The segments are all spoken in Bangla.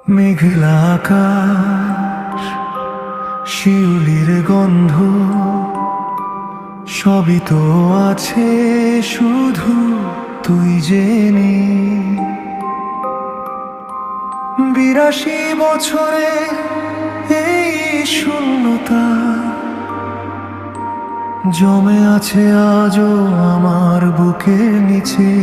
মেঘলা আকাশ, শিউলির গন্ধ, সবই তো আছে, শুধু তুই জেনে। 82 বছরে এই শূন্যতা জমে আছে আজও আমার বুকের নিচে।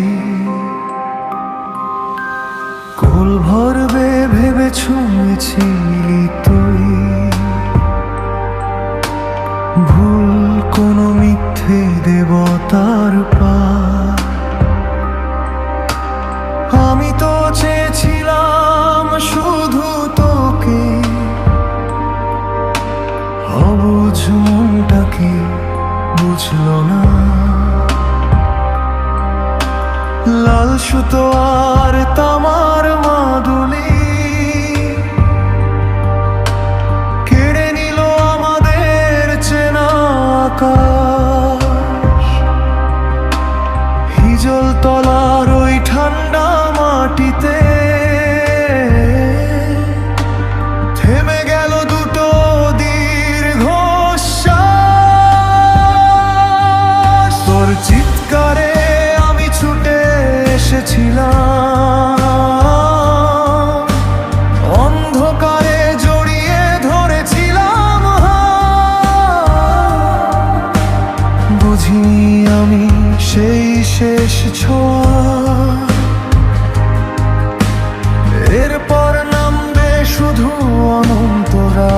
কোল ভরবে ভেবে ছুঁয়েছিলি তুই, ভুল কোনো মিথ্যে দেবতার পা। আমি তো চেয়েছিলাম শুধু তোকে, অবুঝ মনটাকে বুঝলো না। লাল সুতো আর তামার মাদুলি কেড়ে নিল আমাদের চেনা আকাশ। হিজল তলার ওই ঠান্ডা মাটিতে থেমে গেল দুটো দীর্ঘশ্বাস। তোর চিৎকারে আমি ছুটে এসেছিলাম, অন্ধকারে জড়িয়ে ধরেছিলাম হাত। বুঝিনি আমি সেই শেষ ছোঁয়া, এরপর নামবে শুধু অনন্তরা।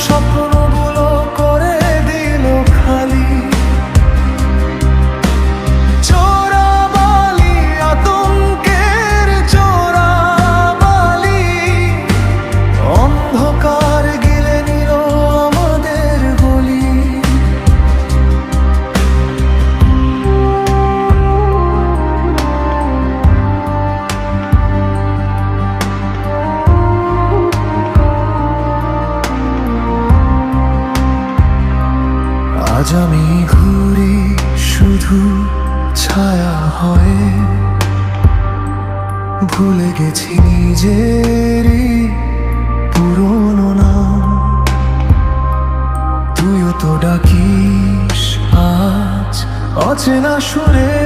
স্বপ্নগুলো করে দিল খালি, চোরাবালি আতঙ্কের চোরাবালি। অন্ধকার গিলে নিল আমাদের গলি। আজ আমি ঘুরি শুধু ছায়া হয়ে, ভুলে গেছি নিজেরই পুরনো নাম। তুইও তো ডাকিস আজ অচেনা সুরে,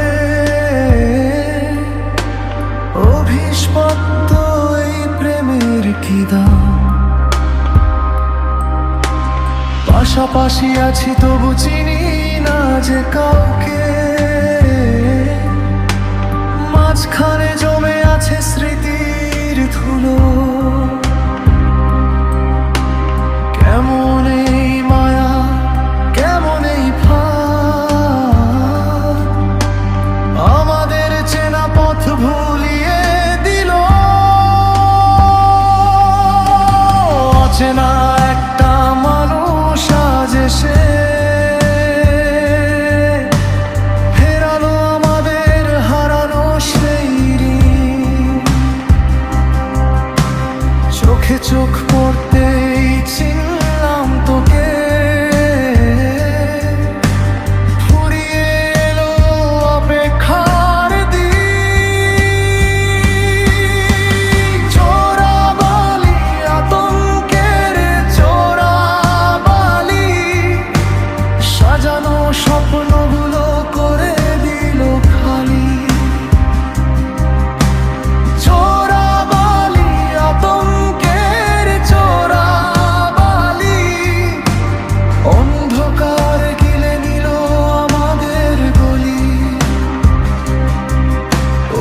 অভিশপ্ত এই প্রেমের কি দাম। পাশাপাশি আছি তবু চিনি না যে কাউকে, মাঝখানে জমে আছে স্মৃতির ধুলো। কেমন এই মায়া, কেমন এই ফাঁদ, আমাদের চেনা পথ ভুলিয়ে দিল। অচেনা একটা মানুষ আজ এসে ফেরালো আমাদের হারানো সেই ঋণ। চোখে চোখ পড়তেই চিনলাম তোকে, ফুরিয়ে এলো অপেক্ষার দিন। চোরাবালি আতঙ্কের চোরাবালি, সাজানো স্বপ্নগুলো করে দিল খালি। চোরাবালি আতঙ্কের চোরাবালি, অন্ধকার গিলে নিল আমাদের গলি।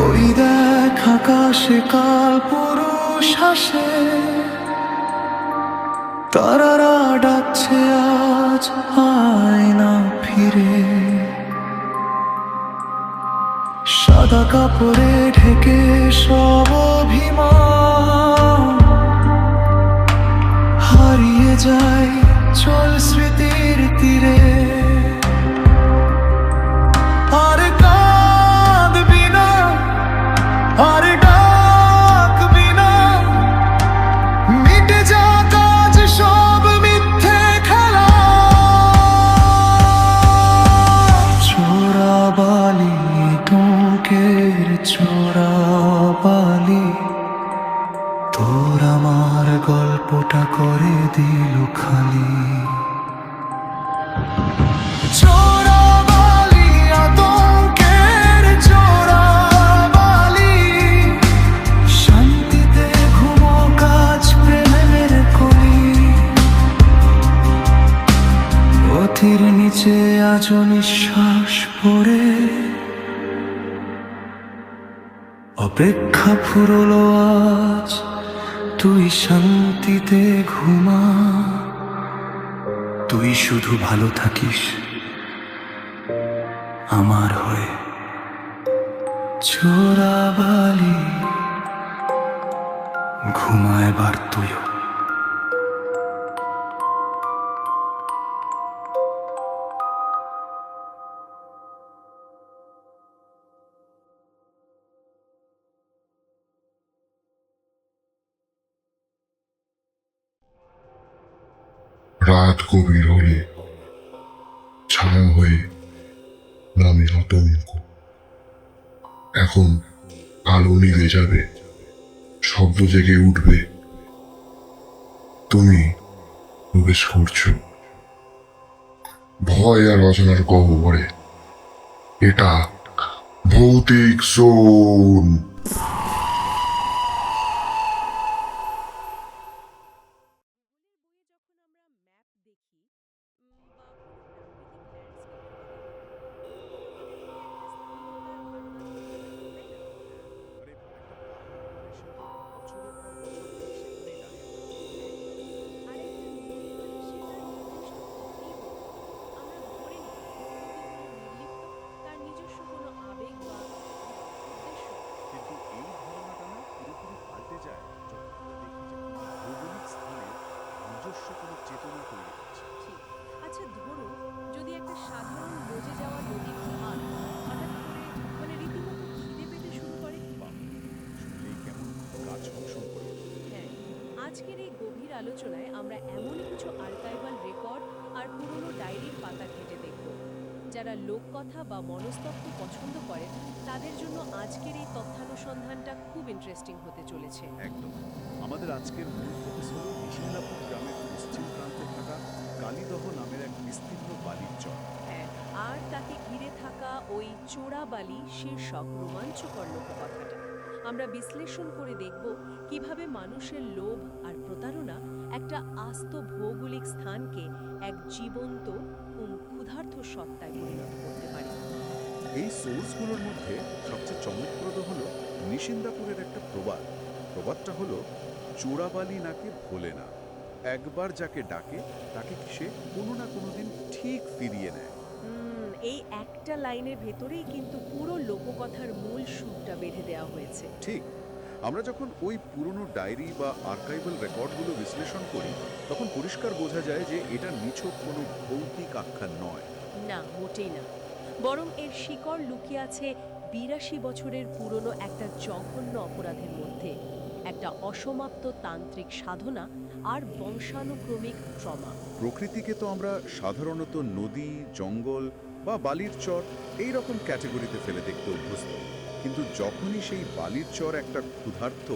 ওই দেখ আকাশে কাল পুরুষ হাসে, তারারা ডাকছে আজ আয় না ফিরে। সাদা কাপড়ে ঢেকে সব অভিমান হারিয়ে যায় চল স্মৃতির তীরে। আর কাঁদবি না, আর ডাকবি না, মিটে যা কাজ সব মিথ্যে খেলা। চোরাবালি আতঙ্কের চোরাবালি, শান্তিতে ঘুমো কাজ প্রেমের কলি। পথির নিচে আজ নিঃশ্বাস পড়ে, অপেক্ষা ফুরলো আজ, তুই শান্তিতে ঘুমা। তুই শুধু ভালো থাকিস আমার হয়ে। চোরাবালি ঘুমা এবার তুইও। রাত গভীর হলে ছায়া হয়ে নামে আতঙ্ক। এখন আলো নিভে যাবে, শব্দ জেগে উঠবে। তুমি প্রবেশ করছো ভয় আর অজানার গহ্বরে। এটা ভৌতিক জোন। আচ্ছা ধরুন, যদি একটা সাধারণ বোঝে যাওয়া নদীর ধার হঠাৎ করে রীতিমতো খিদে পেতে শুরু করে। হ্যাঁ, আজকের এই গভীর আলোচনায় আমরা এমনই কিছু আর্কাইভাল রেকর্ড আর পুরনো ডায়েরির পাতা ঘেঁটে দেখব। যারা লোককথা বা মনস্তত্ত্ব পছন্দ করেন তাদের জন্য আজকের এই তথ্যানুসন্ধানটা খুব ইন্টারেস্টিং হতে চলেছে। একদম। আমাদের আজকের মূল ফোকাস হল নিশিন্দাপুর গ্রামের পশ্চিম প্রান্তে থাকা কালীদহ নামের এক বিস্তীর্ণ বালির চর। হ্যাঁ, আর তাকে ঘিরে থাকা ওই চোরাবালি শীর্ষক রোমাঞ্চকর লোককথাটা আমরা বিশ্লেষণ করে দেখব কিভাবে মানুষের লোভ আর প্রতারণা একটা আস্ত ভৌগোলিক স্থানকে এক জীবন্ত ক্ষুধার্ত সত্তায় পরিণত করতে পারে। এই সোর্সগুলোর মধ্যে সবচেয়ে চমকপ্রদ হলো নিশিন্দাপুরের একটা প্রবাদটা হলো চোরাবালি নাকে ভোলে না, একবার যাকে ডাকে তাকে সে কোনো না কোনো দিন ঠিক ফিরিয়ে নেয়। এই একটা লাইনের ভেতরেই কিন্তু পুরো লোককথার মূল সুরটা বেঁধে দেওয়া হয়েছে। ঠিক। আমরা যখন ওই পুরনো ডায়েরি বা আর্কাইভাল রেকর্ডগুলো বিশ্লেষণ করি তখন পরিষ্কার বোঝা যায় যে এটা নিছক কোনো ভৌতিক আখ্যান নয়। না, মোটেই না। বরং এর শিকড় লুকিয়ে আছে ৮২ বছরের পুরনো একটা জঘন্য অপরাধের মধ্যে, একটা অসমাপ্ত তান্ত্রিক সাধনা আর বংশানুক্রমিক ট্রমা। প্রকৃতিকে তো আমরা সাধারণত নদী, জঙ্গল বা বালির চর এই রকম ক্যাটাগরিতে ফেলে দেখতে অভ্যস্ত, কিন্তু যখনই সেই বালির চর একটা ক্ষুধার্ত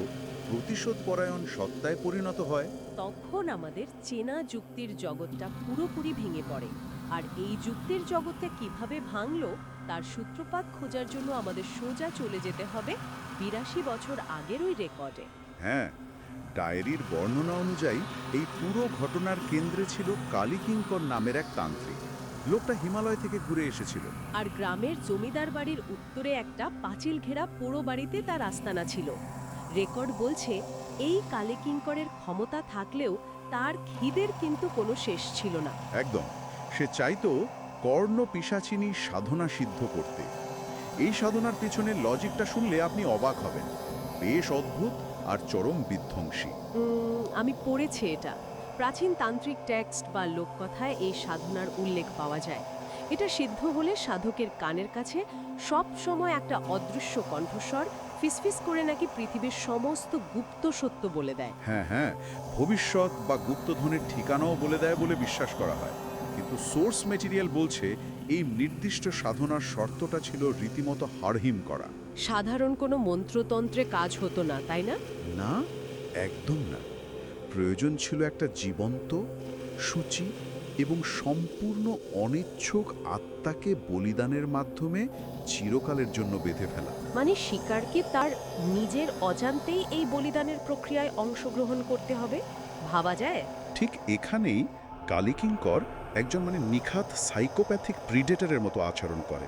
প্রতিশোধপরায়ণ সত্তায় পরিণত হয় তখন আমাদের চেনা যুক্তির জগৎটা পুরোপুরি ভেঙে পড়ে। আর এই যুক্তির জগৎটা কিভাবে ভাঙলো তার সূত্রপাত খোঁজার জন্য আমাদের সোজা চলে যেতে হবে ৮২ বছর আগের ওই রেকর্ডে। হ্যাঁ, ডায়েরির বর্ণনা অনুযায়ী এই পুরো ঘটনার কেন্দ্রে ছিল কালীকিঙ্কর নামের এক তান্ত্রিক। লোকটা হিমালয় থেকে ঘুরে এসেছিল আর গ্রামের জমিদার বাড়ির উত্তরে একটা পাঁচিল ঘেরা পোড়ো বাড়িতে তার আস্তানা ছিল। রেকর্ড বলছে এই কালীকিঙ্করের ক্ষমতা থাকলেও তার খিদের কিন্তু কোনো শেষ ছিল না। একদম। সে চাইতো কর্ণ পিশাচিনী সাধনা সিদ্ধ করতে। এই সাধনার পিছনে লজিকটা শুনলে আপনি অবাক হবেন, বেশ অদ্ভুত আর চরম বিধ্বংসী। আমি পড়েছি এটা। প্রাচীন তান্ত্রিক টেক্সট বা লোককথায় এই সাধনার উল্লেখ পাওয়া যায়। এটা সিদ্ধ হলে সাধকের কানের কাছে সব সময় একটা অদৃশ্য কণ্ঠস্বর ফিসফিস করে নাকি পৃথিবীর সমস্ত গুপ্ত সত্য বলে দেয়। হ্যাঁ, ভবিষ্যৎ বা গুপ্তধনের ঠিকানাও বলে দেয় বলে বিশ্বাস করা হয়। কিন্তু সোর্স ম্যাটেরিয়াল বলছে এই নির্দিষ্ট সাধনার শর্তটা ছিল রীতিমতো হাড়হিম করা। সাধারণ কোনো মন্ত্রতন্ত্রে কাজ হতো না, তাই না? না, একদম না। প্রয়োজন ছিল একটা জীবন্ত, সূচি এবং সম্পূর্ণ অনিচ্ছুক আত্মাকে বলিদানের মাধ্যমে চিরকালের জন্য বেঁধে ফেলা। মানে শিকারকে তার নিজের অজান্তেই এই বলিদানের প্রক্রিয়ায় অংশগ্রহণ করতে হবে, ভাবা যায়? ঠিক এখানেই কালিকিঙ্কর একজন নিখাত সাইকোপ্যাথিক প্রিডেটরের মতো আচরণ করে।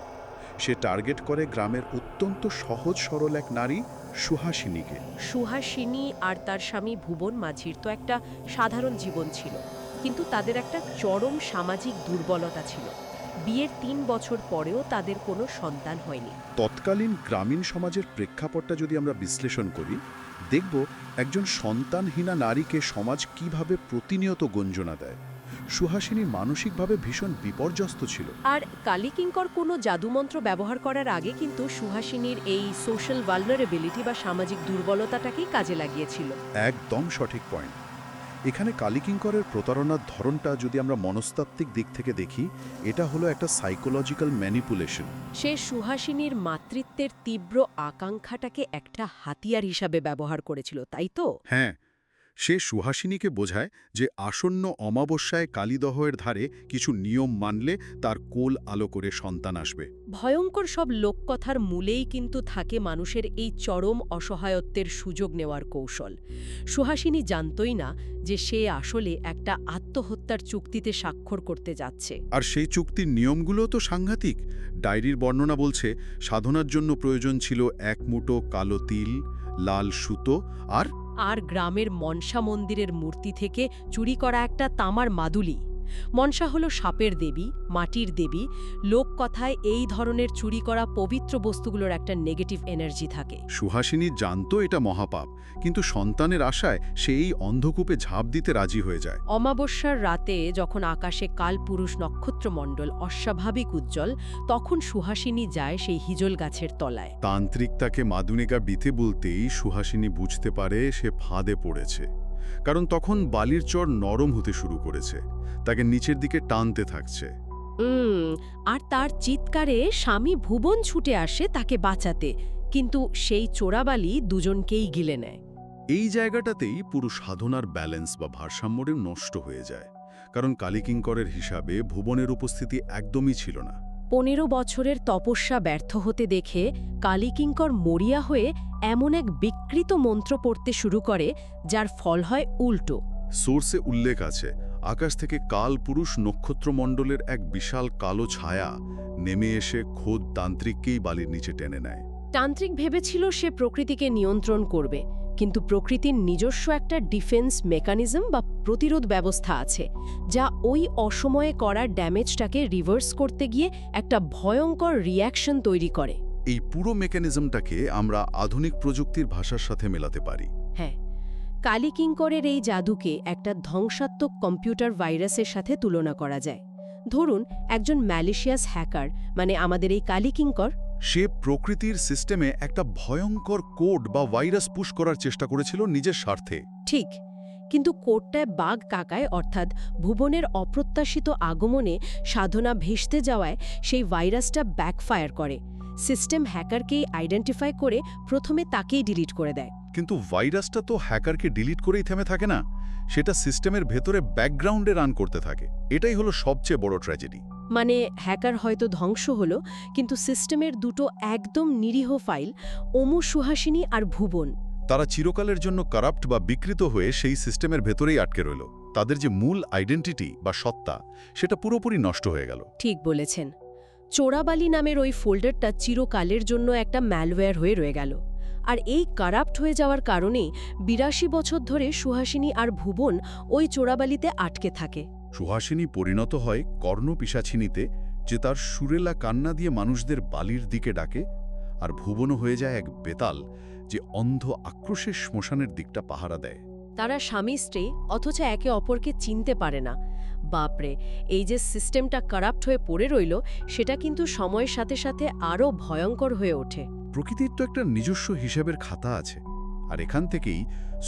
সে টার্গেট করে গ্রামের অত্যন্ত সহজ সরল এক নারী সুহাসিনীকে। সুহাসিনী আর তার স্বামী ভুবন মাঝির তো একটা সাধারণ জীবন ছিল, কিন্তু তাদের একটা চরম সামাজিক দুর্বলতা ছিল। বিয়ের 3 বছর পরেও তাদের কোনো সন্তান হয়নি। তৎকালীন গ্রামীণ সমাজের প্রেক্ষাপটটা যদি আমরা বিশ্লেষণ করি, দেখব একজন সন্তানহীনা নারীকে সমাজ কিভাবে প্রতিনিয়ত গঞ্জনা দেয়। সুহাসিনী মানসিকভাবে ভীষণ বিপর্যস্ত ছিল। আর কালিকিঙ্কর কোনো জাদুমন্ত্র ব্যবহার করার আগে কিন্তু সুহাসিনীর এই সোশ্যাল ভালনারেবিলিটি বা সামাজিক দুর্বলতাটাকেই কাজে লাগিয়েছিল। একদম সঠিক পয়েন্ট। এখানে কালিকিঙ্করের প্রতারণার ধরনটা যদি আমরা মনস্তাত্ত্বিক দিক থেকে দেখি, এটা হলো একটা সাইকোলজিক্যাল ম্যানিপুলেশন। সে সুহাসিনীর মাতৃত্বের তীব্র আকাঙ্ক্ষাটাকে একটা হাতিয়ার হিসাবে ব্যবহার করেছিল, তাই তো? হ্যাঁ, সে সুহাসিনীকে বোঝায় যে আসন্ন অমাবস্যায় কালীদহের ধারে কিছু নিয়ম মানলে তার কোল আলো করে সন্তান আসবে। ভয়ঙ্কর সব লোককথার মূলেই কিন্তু থাকে মানুষের এই চরম অসহায়ত্বের সুযোগ নেওয়ার কৌশল। সুহাসিনী জানতই না যে সে আসলে একটা আত্মহত্যার চুক্তিতে স্বাক্ষর করতে যাচ্ছে। আর সেই চুক্তির নিয়মগুলো তো সাংঘাতিক। ডায়েরির বর্ণনা বলছে সাধনার জন্য প্রয়োজন ছিল 1 মুঠো কালো তিল, লাল সুতো আর গ্রামের মনসা মন্দিরের মূর্তি থেকে চুরি করা একটা তামার মাদুলি। মনসা হলো সাপের দেবী, মাটির দেবী। লোককথায় এই ধরনের চুরি করা পবিত্র বস্তুগুলোর একটা নেগেটিভ এনার্জি থাকে। সুহাসিনী জানতো এটা মহাপাপ, কিন্তু সন্তানের আশায় সে এই অন্ধকূপে ঝাঁপ দিতে রাজি হয়ে যায়। অমাবস্যার রাতে যখন আকাশে কালপুরুষ নক্ষত্রমণ্ডল অস্বাভাবিক উজ্জ্বল, তখন সুহাসিনী যায় সেই হিজল গাছের তলায়। তান্ত্রিক তাকে মাদুনিকা বিতে বলতেই সুহাসিনী বুঝতে পারে সে ফাঁদে পড়েছে। কারণ তখন বালির চর নরম হতে শুরু করেছে, তাকে নিচের দিকে টানতে থাকছে। আর তার চিৎকারে স্বামী ভুবন ছুটে আসে তাকে বাঁচাতে, কিন্তু সেই চোরাবালি দুজনকেই গিলে নেয়। এই জায়গাটাতেই পুরো সাধনার ব্যালেন্স বা ভারসাম্যটা নষ্ট হয়ে যায়। কারণ কালিকিঙ্করের হিসাবে ভুবনের উপস্থিতি একদমই ছিল না। 15 বছরের তপস্যা ব্যর্থ হতে দেখে কালিকিঙ্কর মরিয়া হয়ে এমন এক বিকৃত মন্ত্র পড়তে শুরু করে যার ফল হয় উল্টো। সোর্সে উল্লেখ আছে, আকাশ থেকে কালপুরুষ নক্ষত্রমণ্ডলের এক বিশাল কালো ছায়া নেমে এসে খোদ তান্ত্রিককেই বালির নিচে টেনে নেয়। তান্ত্রিক ভেবেছিল সে প্রকৃতিকে নিয়ন্ত্রণ করবে, কিন্তু প্রকৃতির নিজস্ব একটা ডিফেন্স মেকানিজম বা প্রতিরোধ ব্যবস্থা আছে, যা ওই অসময়ে করা ড্যামেজটাকে রিভার্স করতে গিয়ে একটা ভয়ঙ্কর রিঅ্যাকশন তৈরি করে। এই পুরো মেকানিজমটাকে আমরা আধুনিক প্রযুক্তির ভাষার সাথে মেলাতে পারি। হ্যাঁ, কালিকিঙ্করের এই জাদুকে একটা ধ্বংসাত্মক কম্পিউটার ভাইরাসের সাথে তুলনা করা যায়। ধরুন একজন ম্যালিশিয়াস হ্যাকার, মানে আমাদের এই কালিকিঙ্কর, সে প্রকৃতির সিস্টেমে একটা ভয়ঙ্কর কোড বা ভাইরাস পুশ করার চেষ্টা করেছিল নিজের স্বার্থে। ঠিক, কিন্তু কোডটায় বাঘ কাকায় অর্থাৎ ভুবনের অপ্রত্যাশিত আগমনে সাধনা ভেস্তে যাওয়ায় সেই ভাইরাসটা ব্যাকফায়ার করে। সিস্টেম হ্যাকারকেই আইডেন্টিফাই করে প্রথমে তাকেই ডিলিট করে দেয়। কিন্তু ভাইরাসটা তো হ্যাকারকে ডিলিট করেই থেমে থাকে না, সেটা সিস্টেমের ভেতরে ব্যাকগ্রাউন্ডে রান করতে থাকে। এটাই হলো সবচেয়ে বড় ট্র্যাজেডি। মানে হ্যাকার হয়তো ধ্বংস হলো, কিন্তু সিস্টেমের দুটো একদম নিরীহ ফাইল, অমু সুহাসিনী আর ভুবন, তারা চিরকালের জন্য কারাপ্ট বা বিকৃত হয়ে সেই সিস্টেমের ভেতরেই আটকে রইল। তাদের যে মূল আইডেন্টিটি বা সত্তা, সেটা পুরোপুরি নষ্ট হয়ে গেল। ঠিক বলেছেন। চোরাবালি নামের ওই ফোল্ডারটা চিরকালের জন্য একটা ম্যালওয়্যার হয়ে রয়ে গেল। আর এই কারাপ্ট হয়ে যাওয়ার কারণেই 82 বছর ধরে সুহাসিনী আর ভুবন ওই চোরাবালিতে আটকে থাকে। সুহাসিনী পরিণত হয় কর্ণপিশাচিনীতে, যে তার সুরেলা কান্না দিয়ে মানুষদের বালির দিকে ডাকে, আর ভুবনও হয়ে যায় এক বেতাল, যে অন্ধ আক্রোশের শ্মশানের দিকটা পাহারা দেয়। তারা স্বামী স্ত্রী, অথচ একে অপরকে চিনতে পারে না। বাপরে, এই যে সিস্টেমটা কারাপ্ট হয়ে পড়ে রইল, সেটা কিন্তু সময়ের সাথে সাথে আরও ভয়ঙ্কর হয়ে ওঠে। প্রকৃতির তো একটা নিজস্ব হিসাবের খাতা আছে, আর এখান থেকেই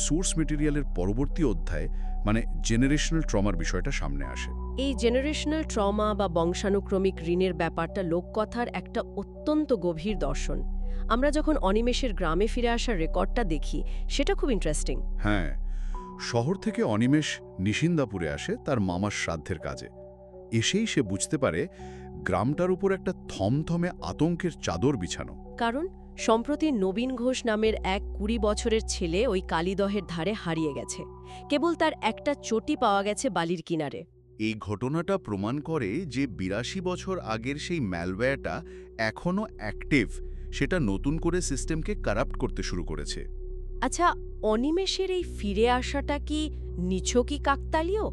সোর্স মেটেরিয়ালের পরবর্তী অধ্যায় মানে জেনারেশনাল ট্রমার বিষয়টা সামনে আসে। এই জেনারেশনাল ট্রমা বা বংশানুক্রমিক ঋণের ব্যাপারটা লোককথার একটা অত্যন্ত গভীর দর্শন। আমরা যখন অনিমেষের গ্রামে ফিরে আসার রেকর্ডটা দেখি, সেটা খুব ইন্টারেস্টিং। হ্যাঁ, শহর থেকে অনিমেষ নিশিন্দাপুরে আসে তার মামার শ্রাদ্ধের কাজে। এসেই সে বুঝতে পারে গ্রামটার উপর একটা থমথমে আতঙ্কের চাদর বিছানো। কারণ সম্প্রতি নবীন ঘোষ নামের এক 20 বছরের ছেলে ওই কালীদহের ধারে হারিয়ে গেছে। কেবল তার একটা চটি পাওয়া গেছে বালির কিনারে। এই ঘটনাটা প্রমাণ করে যে 82 বছর আগের সেই ম্যালওয়্যারটা এখনও অ্যাক্টিভ, সেটা নতুন করে সিস্টেমকে কারাপ্ট করতে শুরু করেছে। আচ্ছা, অনিমেষের এই ফিরে আসাটা কি নিছকই কাকতালীয়,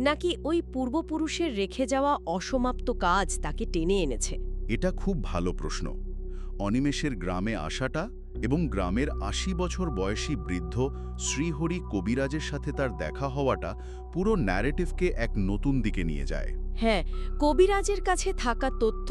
নাকি ওই পূর্বপুরুষের রেখে যাওয়া অসমাপ্ত কাজ তাকে টেনে এনেছে? এটা খুব ভালো প্রশ্ন। অনিমেষের গ্রামে আসাটা এবং গ্রামের 80 বছর বয়সী বৃদ্ধ শ্রীহরি কবিরাজের সাথে তার দেখা হওয়াটা পুরো ন্যারেটিভকে এক নতুন দিকে নিয়ে যায়। হ্যাঁ, কবিরাজের কাছে থাকা তথ্য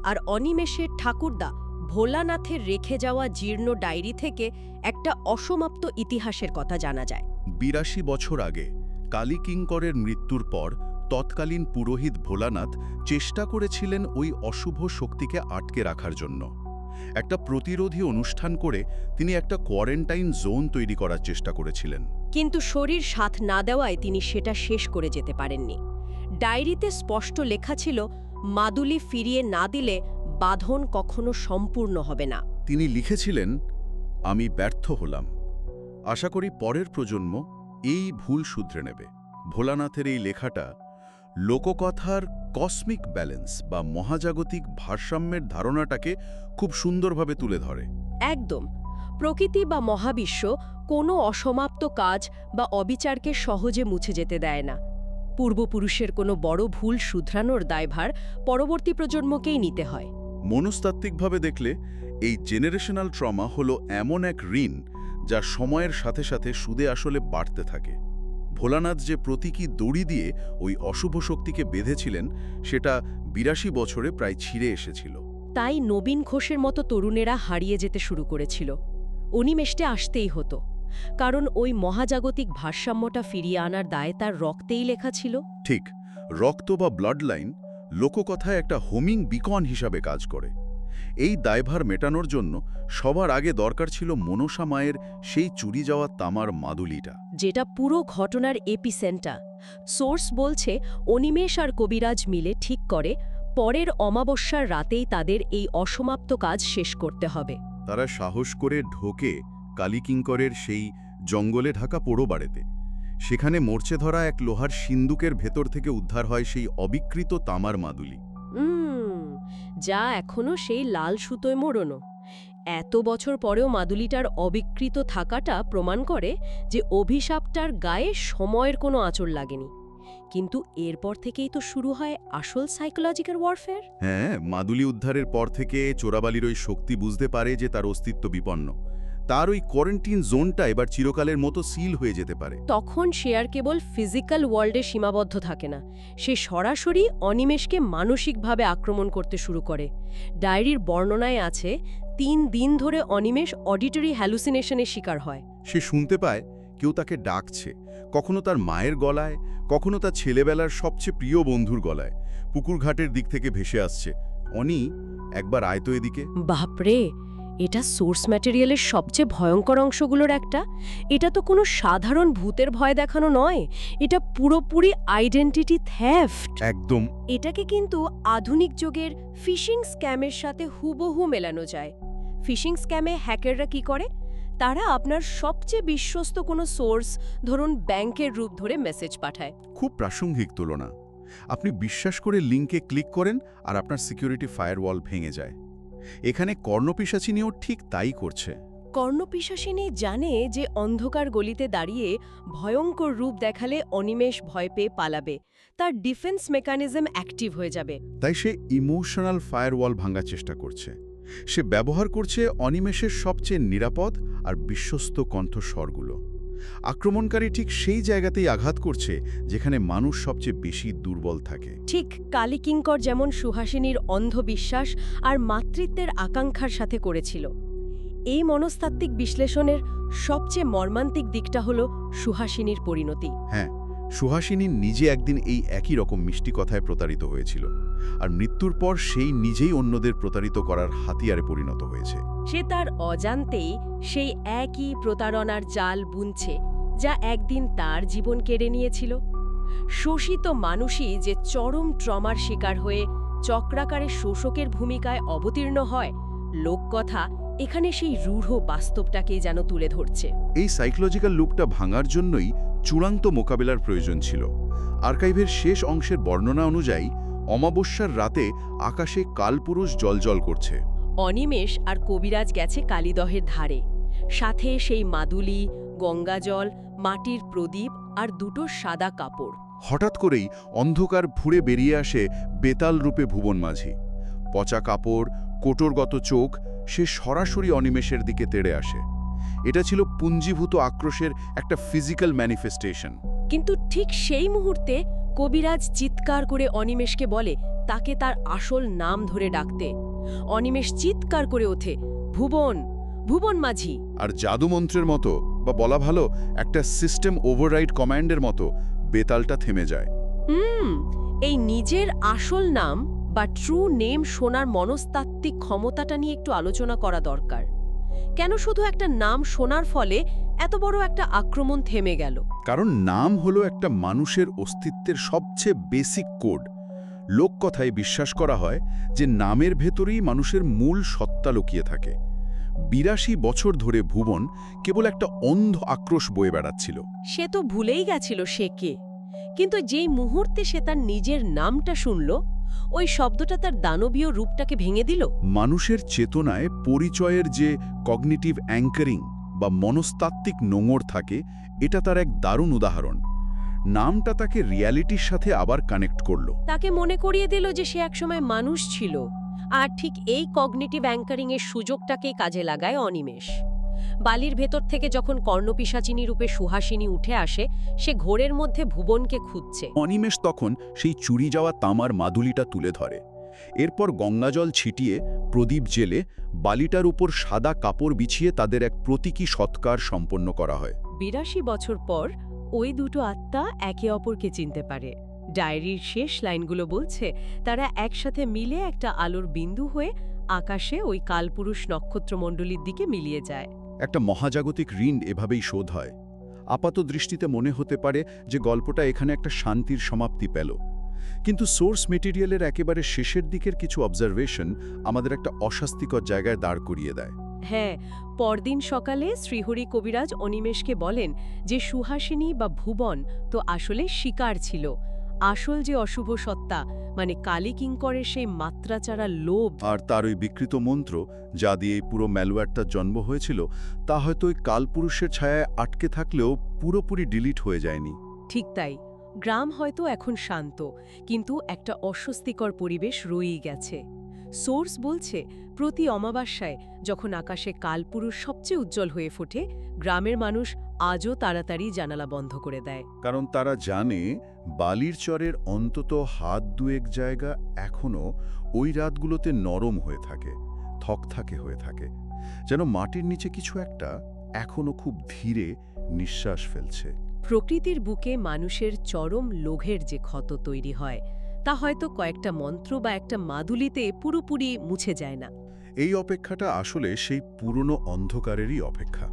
আর অনিমেষের ঠাকুরদা ভোলানাথের রেখে যাওয়া জীর্ণ ডায়েরি থেকে একটা অসমাপ্ত ইতিহাসের কথা জানা যায়। 82 বছর আগে কালী কিঙ্করের মৃত্যুর পর তৎকালীন পুরোহিত ভোলানাথ চেষ্টা করেছিলেন ওই অশুভ শক্তিকে আটকে রাখার জন্য। একটা প্রতিরোধী অনুষ্ঠান করে তিনি একটা কোয়ারেন্টাইন জোন তৈরি করার চেষ্টা করেছিলেন। কিন্তু শরীর সাথ না দেওয়ায় তিনি সেটা শেষ করে যেতে পারেননি। ডায়েরিতে স্পষ্ট লেখা ছিল, মাদুলি ফিরিয়ে না দিলে বাঁধন কখনো সম্পূর্ণ হবে না। তিনি লিখেছিলেন, আমি ব্যর্থ হলাম। আশা করি পরের প্রজন্ম এই ভুল শুধরে নেবে। ভোলানাথের এই লেখাটা লোককথার কসমিক ব্যালেন্স বা মহাজাগতিক ভারসাম্যের ধারণাটাকে খুব সুন্দরভাবে তুলে ধরে। একদম। প্রকৃতি বা মহাবিশ্ব কোনো অসমাপ্ত কাজ বা অবিচারকে সহজে মুছে যেতে দেয় না। পূর্বপুরুষের কোনো বড় ভুল শুধরানোর দায়ভার পরবর্তী প্রজন্মকেই নিতে হয়। মনস্তাত্ত্বিকভাবে দেখলে এই জেনারেশনাল ট্রমা হলো এমন এক ঋণ যা সময়ের সাথে সাথে সুদে আসলে বাড়তে থাকে। ভোলানাথ যে প্রতীকী দড়ি দিয়ে ওই অশুভ শক্তিকে বেঁধেছিলেন, সেটা 82 বছরে প্রায় ছিঁড়ে এসেছিল। তাই নবীন ঘোষের মতো তরুণেরা হারিয়ে যেতে শুরু করেছিল। অনিমেষে আসতেই হতো, কারণ ওই মহাজাগতিক ভারসাম্যটা ফিরিয়ে আনার দায় তার রক্তেই লেখা ছিল। ঠিক, রক্ত বা ব্লাড লাইন লোককথায় একটা হোমিং বিকন হিসাবে কাজ করে। এই দায়ভার মেটানোর জন্য সবার আগে দরকার ছিল মনসা মায়ের সেই চুরি যাওয়া তামার মাদুলিটা, যেটা পুরো ঘটনার এপিসেন্টার। সোর্স বলছে, অনিমেষ আর কবিরাজ মিলে ঠিক করে পরের অমাবস্যার রাতেই তাদের এই অসমাপ্ত কাজ শেষ করতে হবে। তারা সাহস করে ঢোকে কালীকিঙ্করের সেই জঙ্গলে ঢাকা পোড়ো বাড়িতে। সেখানে মরচে ধরা এক লোহার সিন্দুকের ভেতর থেকে উদ্ধার হয় সেই অবিকৃত তামার মাদুলি, যা এখনো সেই লাল সুতোয় মোড়ানো। এত বছর পরেও মাদুলিটার অবিকৃত থাকাটা প্রমাণ করে যে অভিশাপটার গায়ে সময়ের কোনো আঁচড় লাগেনি। কিন্তু এরপর থেকেই তো শুরু হয় আসল সাইকোলজিক্যাল ওয়ারফেয়ার। হ্যাঁ, মাদুলি উদ্ধারের পর থেকে চোরাবালির ওই শক্তি বুঝতে পারে যে তার অস্তিত্ব বিপন্ন। তার ওই কোয়ারেন্টিন জোনটা এবার চিরকালের মতো সিল হয়ে যেতে পারে। তখন সে আর কেবল ফিজিক্যাল ওয়ার্ল্ডে সীমাবদ্ধ থাকে না, সে সরাসরি অনিমেষকে মানসিকভাবে আক্রমণ করতে শুরু করে। ডায়েরির বর্ণনায় আছে, 3 দিন ধরে অনিমেষ অডিটরি হ্যালুসিনেশনের শিকার হয়। সে শুনতে পায় কেউ তাকে ডাকছে, কখনো তার মায়ের গলায়, কখনো তার ছেলেবেলার সবচেয়ে প্রিয় বন্ধুর গলায়। পুকুরঘাটের দিক থেকে ভেসে আসছে, অনি একবার আয় তো এদিকে। বাপরে, এটা সোর্স ম্যাটেরিয়ালের সবচেয়ে ভয়ঙ্কর অংশগুলোর একটা। এটা তো কোনো সাধারণ ভূতের ভয় দেখানো নয়, এটা পুরোপুরি আইডেন্টিটি থেফট। একদম। এটাকে কিন্তু আধুনিক যুগের ফিশিং স্ক্যামের সাথে হুবহু মেলানো যায়। ফিশিং স্ক্যামে হ্যাকাররা কি করে? তারা আপনার সবচেয়ে বিশ্বস্ত কোনো সোর্স, ধরুন ব্যাংকের রূপ ধরে মেসেজ পাঠায়। খুব প্রাসঙ্গিক তুলনা। আপনি বিশ্বাস করে লিঙ্কে ক্লিক করেন আর আপনার সিকিউরিটি ফায়ারওয়াল ভেঙে যায়। এখানে কর্ণপিশাচিনীও ঠিক তাই করছে। কর্ণপিশাচিনী জানে যে অন্ধকার গলিতে দাঁড়িয়ে ভয়ঙ্কর রূপ দেখালে অনিমেষ ভয় পেয়ে পালাবে, তার ডিফেন্স মেকানিজম অ্যাক্টিভ হয়ে যাবে। তাই সে ইমোশনাল ফায়ারওয়াল ভাঙার চেষ্টা করছে। সে ব্যবহার করছে অনিমেষের সবচেয়ে নিরাপদ আর বিশ্বস্ত কণ্ঠস্বরগুলো। আক্রমণকারী ঠিক সেই জায়গাতেই আঘাত করছে যেখানে মানুষ সবচেয়ে বেশি দুর্বল থাকে। ঠিক কালীকিঙ্কর যেমন সুহাসিনীর অন্ধবিশ্বাস আর মাতৃত্বের আকাঙ্ক্ষার সাথে করেছিল। এই মনস্তাত্ত্বিক বিশ্লেষণের সবচেয়ে মর্মান্তিক দিকটা হলো সুহাসিনীর পরিণতি। হ্যাঁ, সুহাসিনী নিজে একদিন এই একই রকম মিষ্টি কথায় প্রতারিত হয়েছিল, আর মৃত্যুর পর সেই নিজেই অন্যদের প্রতারিত করার হাতিয়ারে পরিণত হয়েছে। সে তার অজান্তেই সেই একই প্রতারণার জাল বুনছে, যা একদিন তার জীবন কেড়ে নিয়েছিল। শোষিত মানুষই যে চরম ট্রমার শিকার হয়ে চক্রাকারে শোষকের ভূমিকায় অবতীর্ণ হয়, লোককথা এখানে সেই রূঢ় বাস্তবটাকেই যেন তুলে ধরছে। এই সাইকোলজিক্যাল লুপটা ভাঙার জন্যই চূড়ান্ত মোকাবেলার প্রয়োজন ছিল। আর্কাইভের শেষ অংশের বর্ণনা অনুযায়ী অমাবস্যার রাতে আকাশে কালপুরুষ জ্বলজ্বল করছে। অনিমেষ আর কবিরাজ গেছে কালীদহের ধারে, সাথে সেই মাদুলি, গঙ্গাজল, মাটির প্রদীপ আর দুটো সাদা কাপড়। হঠাৎ করেই অন্ধকার ফুঁড়ে বেরিয়ে আসে বেতাল রূপে ভুবন মাঝি। পচা কাপড়, কোটরগত চোখ, সে সরাসরি অনিমেষের দিকে তেড়ে আসে। এটা ছিল পুঞ্জীভূত আক্রোশের একটা ফিজিক্যাল ম্যানিফেস্টেশন। কিন্তু ঠিক সেই মুহূর্তে কবিরাজ চিৎকার করে অনিমেষকে বলে তাকে তার আসল নাম ধরে ডাকতে। অনিমেষ চিৎকার করে ওঠে, ভুবন, ভুবন মাঝি। আর জাদুমন্ত্রের মতো, বা বলা ভালো একটা সিস্টেম ওভাররাইড কমান্ডের মতো, বেতালটা থেমে যায়। এই নিজের আসল নাম বা ট্রু নেম শোনার মনস্তাত্ত্বিক ক্ষমতাটা নিয়ে একটু আলোচনা করা দরকার। কেন শুধু একটা নাম শোনার ফলে এত বড় একটা আক্রমণ থেমে গেল? কারণ নাম হলো একটা মানুষের অস্তিত্বের সবচেয়ে বেসিক কোড। লোককথায় বিশ্বাস করা হয় যে নামের ভেতরেই মানুষের মূল সত্তা লুকিয়ে থাকে। ৮২ বছর ধরে ভুবন কেবল একটা অন্ধ আক্রোশ বয়ে বেড়াচ্ছিল। সে তো ভুলেই গেছিল সে কে, কিন্তু যেই মুহূর্তে সে তার নিজের নামটা শুনল, ওই শব্দটা তার দানবীয় রূপটাকে ভেঙে দিল। মানুষের চেতনায় পরিচয়ের যে কগনিটিভ অ্যাঙ্কারিং বা মনস্তাত্ত্বিক নোঙর থাকে, এটা তার এক দারুণ উদাহরণ। নামটা তাকে রিয়ালিটির সাথে আবার কানেক্ট করলো। তাকে মনে করিয়ে দিল যে সে একসময় মানুষ ছিল। আর ঠিক এই কগনিটিভ অ্যাঙ্কারিংয়ের সুযোগটাকেই কাজে লাগায় অনিমেষ। বালির ভেতর থেকে যখন কর্ণপিশাচিনী রূপে সুহাসিনী উঠে আসে, সে ঘোরের মধ্যে ভুবনকে খুঁজছে। অনিমেষ তখন সেই চুরি যাওয়া তামার মাদুলিটা তুলে ধরে। এরপর গঙ্গাজল ছিটিয়ে, প্রদীপ জেলে, বালিটার উপর সাদা কাপড় বিছিয়ে তাদের এক প্রতীকী সৎকার সম্পন্ন করা হয়। ৮২ বছর পর ওই দুটো আত্মা একে অপরকে চিনতে পারে। ডায়েরির শেষ লাইনগুলো বলছে তারা একসাথে মিলে একটা আলোর বিন্দু হয়ে আকাশে ওই কালপুরুষ নক্ষত্রমণ্ডলীর দিকে মিলিয়ে যায়। একটা মহাজাগতিক ঋণ এভাবেই শোধ হয়। আপাত দৃষ্টিতে মনে হতে পারে যে গল্পটা এখানে একটা শান্তির সমাপ্তি পেল, কিন্তু সোর্স মেটেরিয়ালের একেবারে শেষের দিকের কিছু অবজারভেশন আমাদের একটা অস্বাস্থ্যকর জায়গায় দাঁড় করিয়ে দেয়। হ্যাঁ, পরদিন সকালে শ্রীহরি কবিরাজ অনিমেষকে বলেন যে সুহাসিনী বা ভুবন তো আসলে শিকার ছিল। আসল যে অশুভ সত্তা, মানে কালী কিঙ্করের সেই মাত্রাচাড়া লোভ আর তার ওই বিকৃত মন্ত্র যা দিয়ে এই পুরো ম্যালওয়্যারটার জন্ম হয়েছিল, তা হয়তো ওই কালপুরুষের ছায়ায় আটকে থাকলেও পুরোপুরি ডিলিট হয়ে যায়নি। ঠিক তাই। গ্রাম হয়তো এখন শান্ত, কিন্তু একটা অস্বস্তিকর পরিবেশ রয়েই গেছে। সোর্স বলছে প্রতি অমাবস্যায় যখন আকাশে কালপুরুষ সবচেয়ে উজ্জ্বল হয়ে ফোটে, গ্রামের মানুষ আজও তাড়াতাড়ি জানালা বন্ধ করে দেয়। কারণ তারা জানে বালির চরের অন্তত হাত দুয়েক জায়গা এখনও ওই রাতগুলোতে নরম হয়ে থাকে, থকথাকে হয়ে থাকে, যেন মাটির নিচে কিছু একটা এখনও খুব ধীরে নিঃশ্বাস ফেলছে। প্রকৃতির বুকে মানুষের চরম লোভের যে ক্ষত তৈরি হয়, তা হয়তো কয়েকটা মন্ত্র বা একটা মাদুলিতে পুরোপুরি মুছে যায় না। এই অপেক্ষাটা আসলে সেই পুরনো অন্ধকারেরই অপেক্ষা।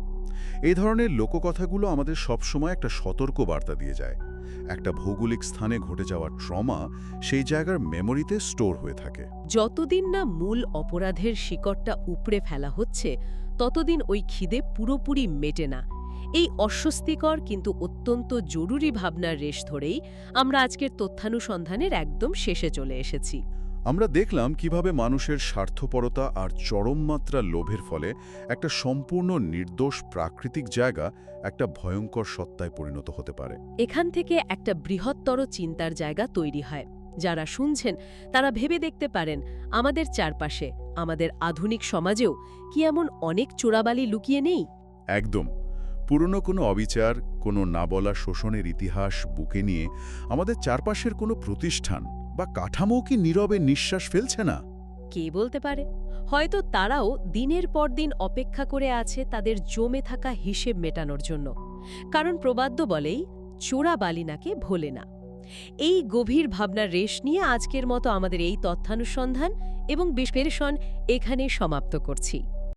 এই ধরনের লোককথাগুলো আমাদের সবসময় একটা সতর্ক বার্তা দিয়ে যায়। একটা ভৌগোলিক স্থানে ঘটে যাওয়া ট্রমা সেই জায়গার মেমোরিতে স্টোর হয়ে থাকে। যতদিন না মূল অপরাধের শিকড়টা উপড়ে ফেলা হচ্ছে, ততদিন ওই খিদে পুরোপুরি মেটে না। এই অস্বস্তিকর কিন্তু অত্যন্ত জরুরি ভাবনার রেশ ধরেই আমরা আজকের তথ্যানুসন্ধানের একদম শেষে চলে এসেছি। আমরা দেখলাম কিভাবে মানুষের স্বার্থপরতা আর চরম মাত্রা লোভের ফলে একটা সম্পূর্ণ নির্দোষ প্রাকৃতিক জায়গা একটা ভয়ঙ্কর সত্তায় পরিণত হতে পারে। এখান থেকে একটা বৃহত্তর চিন্তার জায়গা তৈরি হয়। যারা শুনছেন তারা ভেবে দেখতে পারেন, আমাদের চারপাশে, আমাদের আধুনিক সমাজেও কি এমন অনেক চোরাবালি লুকিয়ে নেই? একদম। পুরনো কোনো অবিচার, কোনো না বলা শোষণের ইতিহাস বুকে নিয়ে আমাদের চারপাশের কোনো প্রতিষ্ঠান বা কাঠামো কি নীরবে নিঃশ্বাস ফেলছে না? কে বলতে পারে? হয়তো তারাও দিনের পর দিন অপেক্ষা করে আছে তাদের জমে থাকা হিসেব মেটানোর জন্য। কারণ প্রবাদ্য বলেই, চোরাবালি নাকে ভোলে না। এই গভীর ভাবনার রেশ নিয়ে আজকের মতো আমাদের এই তথ্যানুসন্ধান এবং বিশ্লেষণ এখানে সমাপ্ত করছি।